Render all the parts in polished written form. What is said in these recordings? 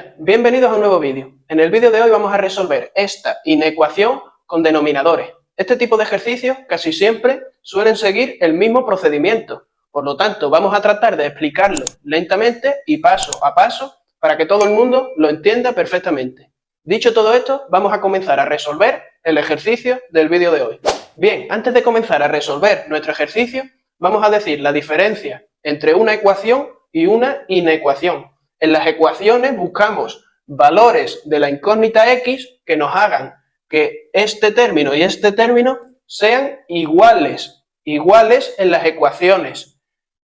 días, bienvenidos a un nuevo vídeo. En el vídeo de hoy vamos a resolver esta inecuación con denominadores. Este tipo de ejercicios casi siempre suelen seguir el mismo procedimiento, por lo tanto vamos a tratar de explicarlo lentamente y paso a paso para que todo el mundo lo entienda perfectamente. Dicho todo esto, vamos a comenzar a resolver el ejercicio del vídeo de hoy. Bien, antes de comenzar a resolver nuestro ejercicio, vamos a decir la diferencia entre una ecuación y una inecuación. En las ecuaciones buscamos valores de la incógnita x que nos hagan que este término y este término sean iguales en las ecuaciones.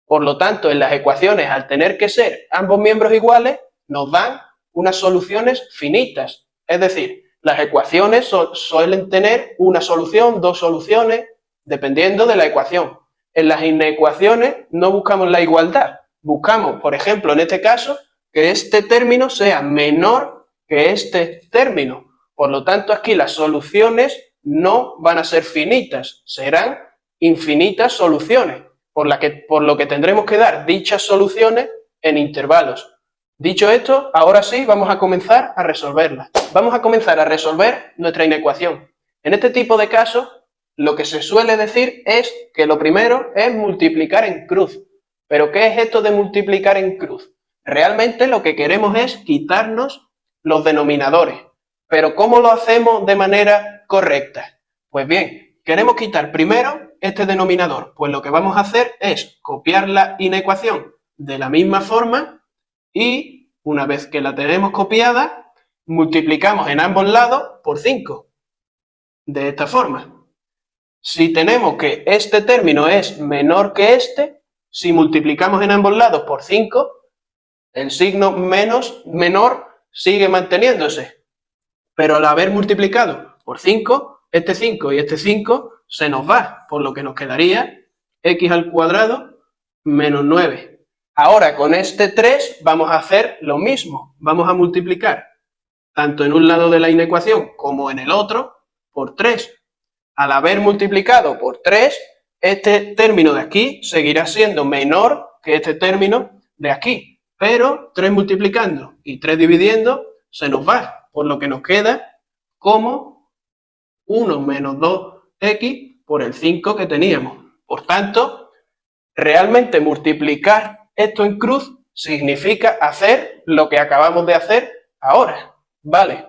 Por lo tanto, en las ecuaciones, al tener que ser ambos miembros iguales, nos dan unas soluciones finitas. Es decir, las ecuaciones suelen tener una solución, dos soluciones, dependiendo de la ecuación. En las inecuaciones no buscamos la igualdad. Buscamos, por ejemplo, en este caso, que este término sea menor que este término. Por lo tanto, aquí las soluciones no van a ser finitas, serán infinitas soluciones, por lo que tendremos que dar dichas soluciones en intervalos. Dicho esto, ahora sí vamos a comenzar a resolverlas. Vamos a comenzar a resolver nuestra inecuación. En este tipo de casos, lo que se suele decir es que lo primero es multiplicar en cruz. ¿Pero qué es esto de multiplicar en cruz? Realmente lo que queremos es quitarnos los denominadores. ¿Pero cómo lo hacemos de manera correcta? Pues bien, queremos quitar primero este denominador. Pues lo que vamos a hacer es copiar la inecuación de la misma forma y una vez que la tenemos copiada, multiplicamos en ambos lados por 5. De esta forma. Si tenemos que este término es menor que este, si multiplicamos en ambos lados por 5, el signo menor sigue manteniéndose. Pero al haber multiplicado por 5, este 5 y este 5 se nos va, por lo que nos quedaría x al cuadrado menos 9. Ahora con este 3 vamos a hacer lo mismo. Vamos a multiplicar tanto en un lado de la inecuación como en el otro por 3. Al haber multiplicado por 3, este término de aquí seguirá siendo menor que este término de aquí. Pero 3 multiplicando y 3 dividiendo se nos va, por lo que nos queda como 1 menos 2x por el 5 que teníamos. Por tanto, realmente multiplicar esto en cruz significa hacer lo que acabamos de hacer ahora. Vale,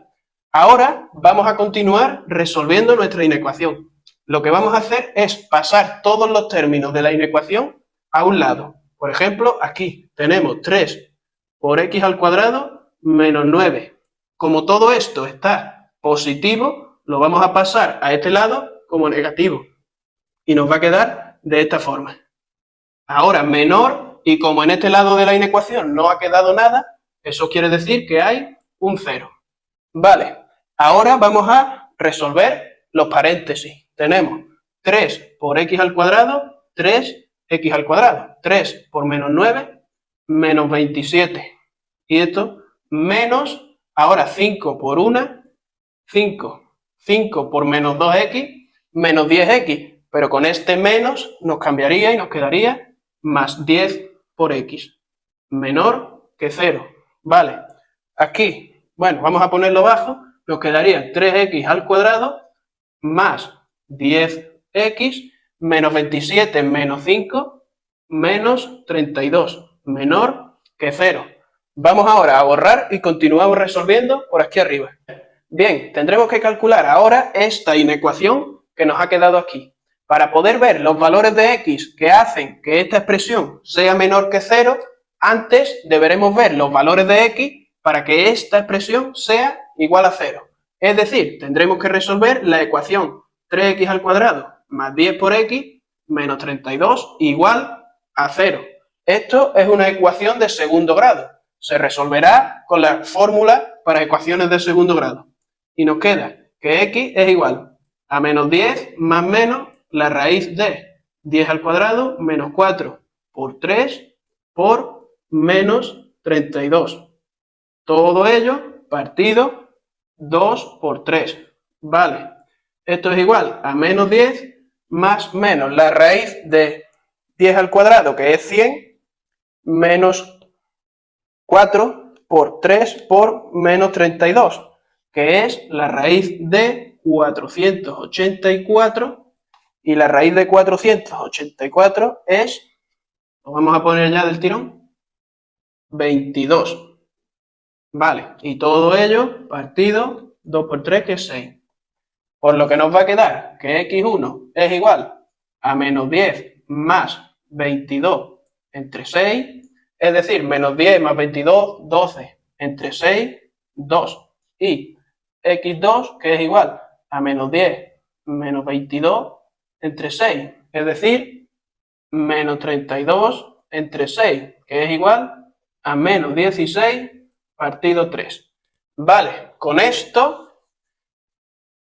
ahora vamos a continuar resolviendo nuestra inecuación. Lo que vamos a hacer es pasar todos los términos de la inecuación a un lado. Por ejemplo, aquí tenemos 3 por x al cuadrado menos 9. Como todo esto está positivo, lo vamos a pasar a este lado como negativo. Y nos va a quedar de esta forma. Ahora menor, y como en este lado de la inecuación no ha quedado nada, eso quiere decir que hay un 0. Vale, ahora vamos a resolver los paréntesis. Tenemos 3 por x al cuadrado, 3x al cuadrado. 3 por menos 9, menos 27. Y esto, menos, ahora 5 por 1, 5. 5 por menos 2x, menos 10x. Pero con este menos nos cambiaría y nos quedaría más 10 por x. Menor que 0. Vale, aquí, bueno, vamos a ponerlo bajo. Nos quedaría 3x al cuadrado más 10x menos 27 menos 5 menos 32, menor que 0. Vamos ahora a borrar y continuamos resolviendo por aquí arriba. Bien, tendremos que calcular ahora esta inecuación que nos ha quedado aquí. Para poder ver los valores de x que hacen que esta expresión sea menor que 0, antes deberemos ver los valores de x para que esta expresión sea igual a 0. Es decir, tendremos que resolver la ecuación 3x al cuadrado más 10 por x menos 32 igual a 0. Esto es una ecuación de segundo grado. Se resolverá con la fórmula para ecuaciones de segundo grado. Y nos queda que x es igual a menos 10 más menos la raíz de 10 al cuadrado menos 4 por 3 por menos 32. Todo ello partido 2 por 3. Vale, esto es igual a menos 10 más menos la raíz de 10 al cuadrado, que es 100, menos 4 por 3 por menos 32, que es la raíz de 484, y la raíz de 484 es, lo vamos a poner ya del tirón, 22. Vale, y todo ello partido 2 por 3, que es 6. Por lo que nos va a quedar que x1 es igual a menos 10 más 22 entre 6, es decir, menos 10 más 22, 12, entre 6, 2. Y x2, que es igual a menos 10 menos 22 entre 6, es decir, menos 32 entre 6, que es igual a menos 16 partido 3. Vale, con esto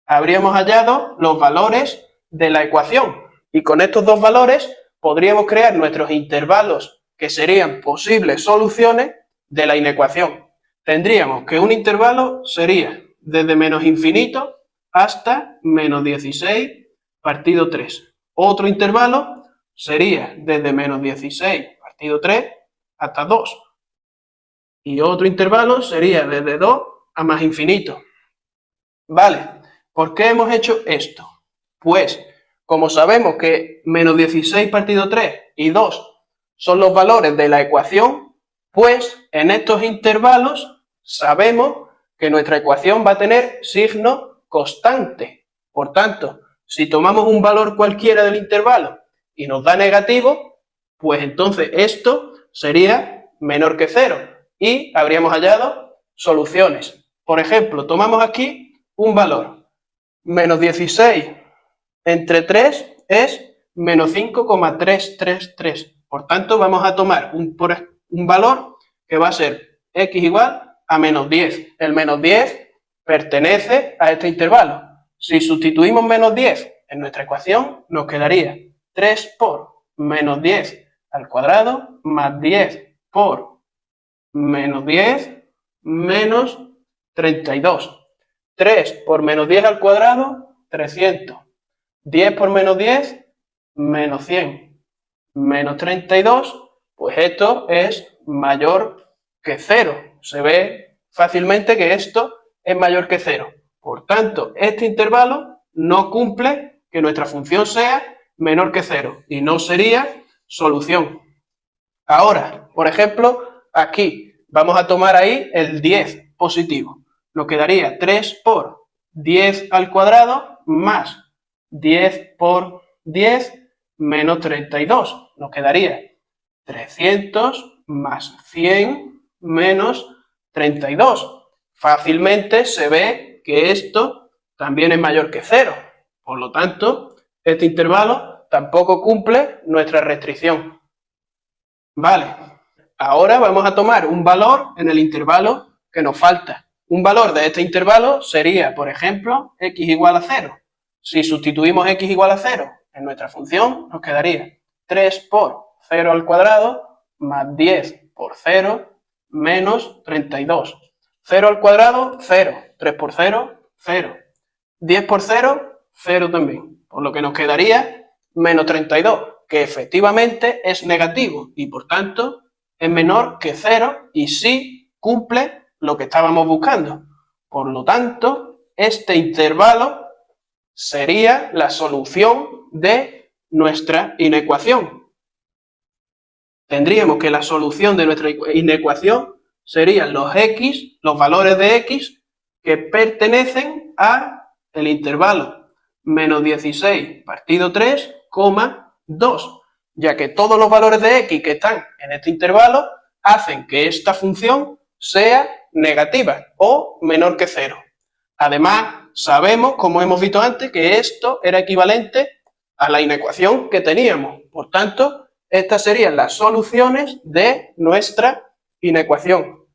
habríamos hallado los valores de la ecuación, y con estos dos valores podríamos crear nuestros intervalos que serían posibles soluciones de la inecuación. Tendríamos que un intervalo sería desde menos infinito hasta menos 16 partido 3. Otro intervalo sería desde menos 16 partido 3 hasta 2. Y otro intervalo sería desde 2 a más infinito. Vale, ¿por qué hemos hecho esto? Pues, como sabemos que menos 16 partido 3 y 2 son los valores de la ecuación, pues en estos intervalos sabemos que nuestra ecuación va a tener signo constante. Por tanto, si tomamos un valor cualquiera del intervalo y nos da negativo, pues entonces esto sería menor que 0 y habríamos hallado soluciones. Por ejemplo, tomamos aquí un valor. Menos 16 entre 3 es menos 5,333. Por tanto, vamos a tomar un valor que va a ser x igual a menos 10. El menos 10 pertenece a este intervalo. Si sustituimos menos 10 en nuestra ecuación, nos quedaría 3 por menos 10 al cuadrado más 10 por menos 10 menos 32. 3 por menos 10 al cuadrado, 300. 10 por menos 10, menos 100. Menos 32, pues esto es mayor que 0. Se ve fácilmente que esto es mayor que 0. Por tanto, este intervalo no cumple que nuestra función sea menor que 0 y no sería solución. Ahora, por ejemplo, aquí vamos a tomar ahí el 10 positivo. Nos quedaría 3 por 10 al cuadrado más 10 por 10 menos 32. Nos quedaría 300 más 100 menos 32. Fácilmente se ve que esto también es mayor que 0. Por lo tanto, este intervalo tampoco cumple nuestra restricción. Vale, ahora vamos a tomar un valor en el intervalo que nos falta. Un valor de este intervalo sería, por ejemplo, x igual a 0. Si sustituimos x igual a 0 en nuestra función, nos quedaría 3 por 0 al cuadrado más 10 por 0 menos 32. 0 al cuadrado, 0. 3 por 0, 0. 10 por 0, 0 también. Por lo que nos quedaría menos 32, que efectivamente es negativo y por tanto es menor que 0 y sí cumple lo que estábamos buscando. Por lo tanto, este intervalo sería la solución de nuestra inecuación. Tendríamos que la solución de nuestra inecuación serían los valores de x que pertenecen a el intervalo menos 16 partido 3, 2, ya que todos los valores de x que están en este intervalo hacen que esta función sea negativa o menor que 0. Además, sabemos, como hemos visto antes, que esto era equivalente a la inecuación que teníamos. Por tanto, estas serían las soluciones de nuestra inecuación.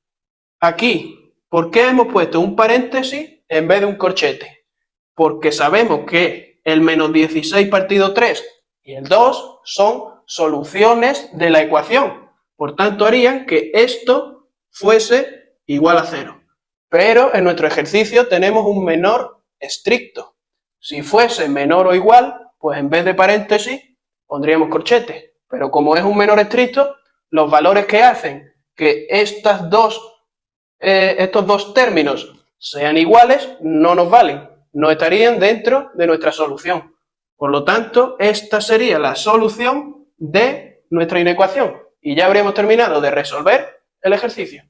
Aquí, ¿por qué hemos puesto un paréntesis en vez de un corchete? Porque sabemos que el menos 16 partido 3 y el 2 son soluciones de la ecuación. Por tanto, harían que esto fuese igual a 0. Pero en nuestro ejercicio tenemos un menor estricto. Si fuese menor o igual, pues en vez de paréntesis pondríamos corchete. Pero como es un menor estricto, los valores que hacen que estas dos estos dos términos sean iguales, no nos valen, no estarían dentro de nuestra solución. Por lo tanto, esta sería la solución de nuestra inecuación y ya habríamos terminado de resolver el ejercicio.